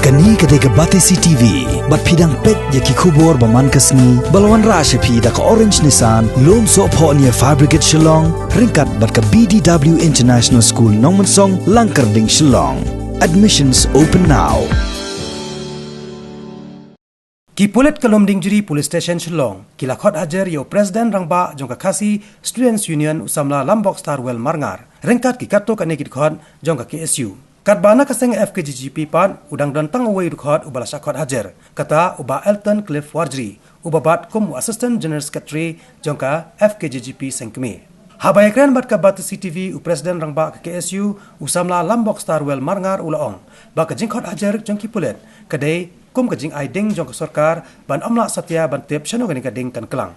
Kani kadega Batisi TV, bat pidang pet yaki kubor baman kasni, balawan rasha pi da ka Orange Nissan, lom so po niya Fabricate Shillong, ringkat bat ka BDW International School Nongmansong, Langkarding Shillong. Admissions open now. Ki pulit kalomding juri police station Shillong, kila khot hajar yo President Rangba jong kasi Students Union usamla Lambok Starwell Marngar, ringkat ki kato ka nekit khot jong ka KSU. Katbana kaseng FKGGP pan udang dan tang away khot ubala khot hajar, kata uba Elton Cliff Warjri, ubabat kum Assistant General Secretary jong ka FKGGP sengkemi. Habayakran bat ka Batisi TV u President Rangba ka KSU usamla Lambok Starwell Marngar ulaong, ba ka jing khot hajar jong ki pulit, kadai kum kajing aiding jong sarkar ban amla satya ban tep chano gani kading kan kelang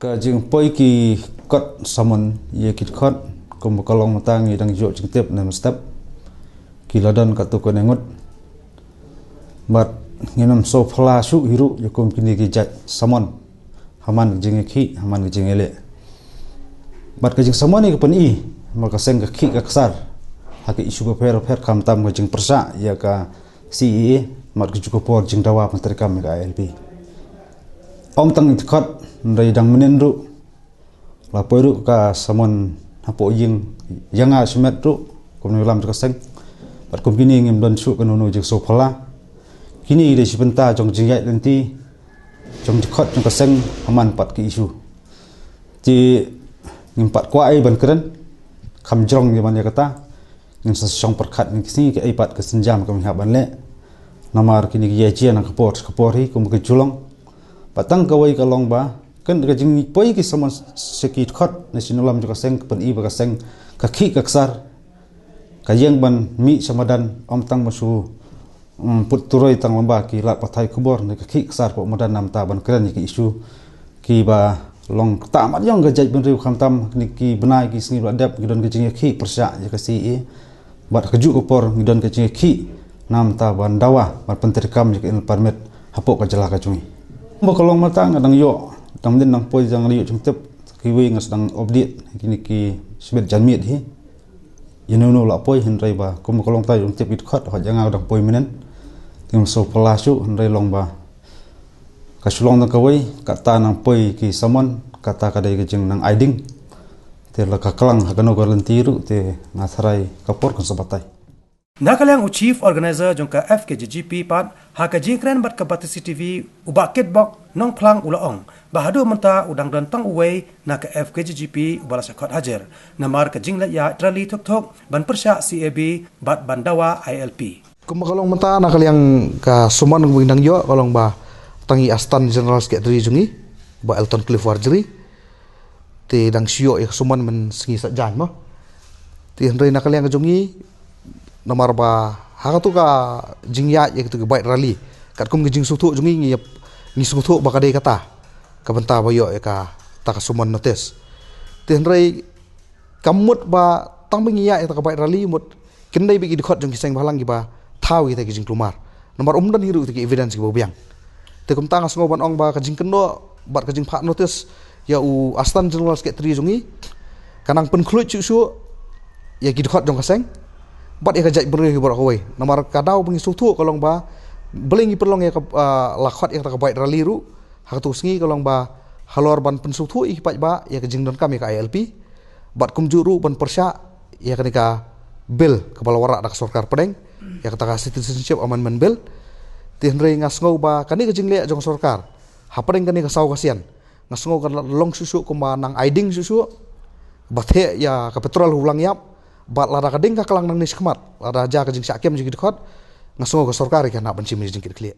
kajing poi ki kot samon ye kit khot kum kalong matang idang jo jing tep nam step ki ladan ka to ko nengut bat nginam so phla su hiru ye kum kini ki jat samon haman jing ki haman jing ele bat kajing samon ni pen i maka seng ka ki ka ksar haki isu ko fer kam tam kajing persa ya ka CE mat kuju por jing dawa menteri kami ka ALP om tang khot ndai dang menenru la poiru ka samon hapo ying yanga semet ru kum lam ka seng bat kum kini ngim don su kanu jing so phala kini de sibenta jong jing yai nanti jong khot jong ka seng aman pat ki isu ti ngim pat kwa ai ban kren kham jong yaman ya kata ngin sa song perkhat ni kisi ke ai pat ka senjam kam ha ban le namar kini ki yajian ang kapor hi kum ke julong patang kawai kalong ba kan ka jing poi ki sama sekit khot national lam ka seng pen i ba ka seng ka khi ka ksar ka yeng ban mi samadan om tang masu put turoi tang lamba ki lat pathai khobor ne ka khi ksar po madan nam ta ban kran ki isu ki ba long ta mat yong ga jai ben riu kham tam ni ki benai ki sngi adap ki don ka jing khi persa ya ka si bat ka ju ko por ni don ka jing khi nam ta ban dawa ban penterikam jik in permit hapok ka jala ka cungi mo kolong matang adang yo dam din nang poi jang liu chung tep ki wi ngas dang update kini ki sibet janmit hi yenu la poi hin rai ba kum kolong tai chung tep it khot ha jang dang poi menen tim so palasu hin rai long ba ka sulong dang ka wai ka ta nang poi ki samon kata ka dai ka jing nang aiding te la ka klang ha kanu garantiru te ngasarai kapor kan sabatai Nakalang Chief Organizer jongka FKGGP pat haka jingkran bat ka Batisi TV uba kitbok nong plang ulaong bahadu menta udang dan tang uwei na ka FKGGP ubala sakot hajar namar ka jingla ya trali tok ban persya CAB bat bandawa ILP kumakalong menta nakalang ka suman ng windang yo kalong ba tangi Assistant General Secretary jungi ba Elton Cliff Warjri te dang sio ya suman men singi sajan mo te hendrai nakalang ka jungi nomor ba haka tu ka jingya ya gitu baik rally kat kum jing sutu jungi ni sutu ba kadai kata ka benta ba yo ka ta sumon notice tenrai kamut ba tang bingiya ya ka baik rally mut kendai bi dikhot jung kiseng balang gi ba thau gi ta jing klumar nomor umdan hiru ti evidence gi bobiang te kum tang asngo ban ong ba ka jing kendo bat ka jing pha notice ya u Assistant General Secretary jungi kanang pen khluit chu su ya gi dikhot jung kaseng bat ya kajai beri hibar kawai nomor kadau pengi sutu kalong ba belingi perlong ya lakhot ya ka baik rally ru hak tu sngi kalong ba halor ban pensutu i pat ba ya kajing don kami ka ILP bat kum juru ban persya ya kanika bill kepala warak dak sarkar pedeng ya kata citizenship amendment bill tinrei ngasngau ba kani kajing le jong sarkar hapedeng kani ka sau kasian ngasngau kan long susu kuma nang aiding susu bathe ya ka petrol hulang yap bat lara kading ka kelang nang nis kemat lara ja ka jing sakem jing dikhot ngaso ka sarkar ka na banci mi jing kit kle